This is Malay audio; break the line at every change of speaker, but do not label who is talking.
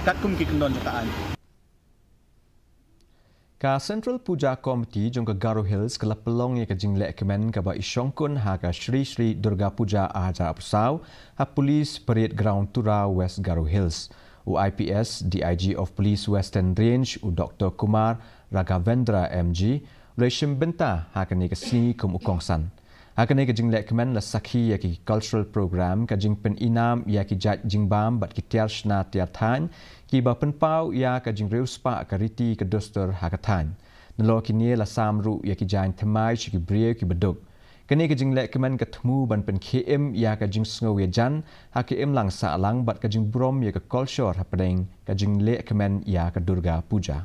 kat kum ki kendon jataan
Ka Central Puja Committee jong ka Garo Hills kala pelong ye ka jinglek kemen ka ba isyongkun ha ka Sri Durga Puja aja apsau ha Police Parade Ground Tura West Garo Hills. UIPS DIG of Police Western Range Dr. Kumar Raghavendra MG Reshim Benta ha ka ni ka sini kum ukongsan. Ha ka ni ka jinglek kemen la sakhi ya ki cultural program ka jing pen inam ya ki jat jingbam bat ki tiar shna tiar than ki ba pen pau ya ka jing reus pa ka riti ka doster ha ka than nalo ki ni la samru ya ki jain thamai chi ki brie ki beduk kani ka jing lek kemen ka thmu ban pen km ya ka jing sngo ya jan ha km lang sa lang bat ka jing brom ya ka culture ha pedeng ka jing lek kemen ya ka Durga Puja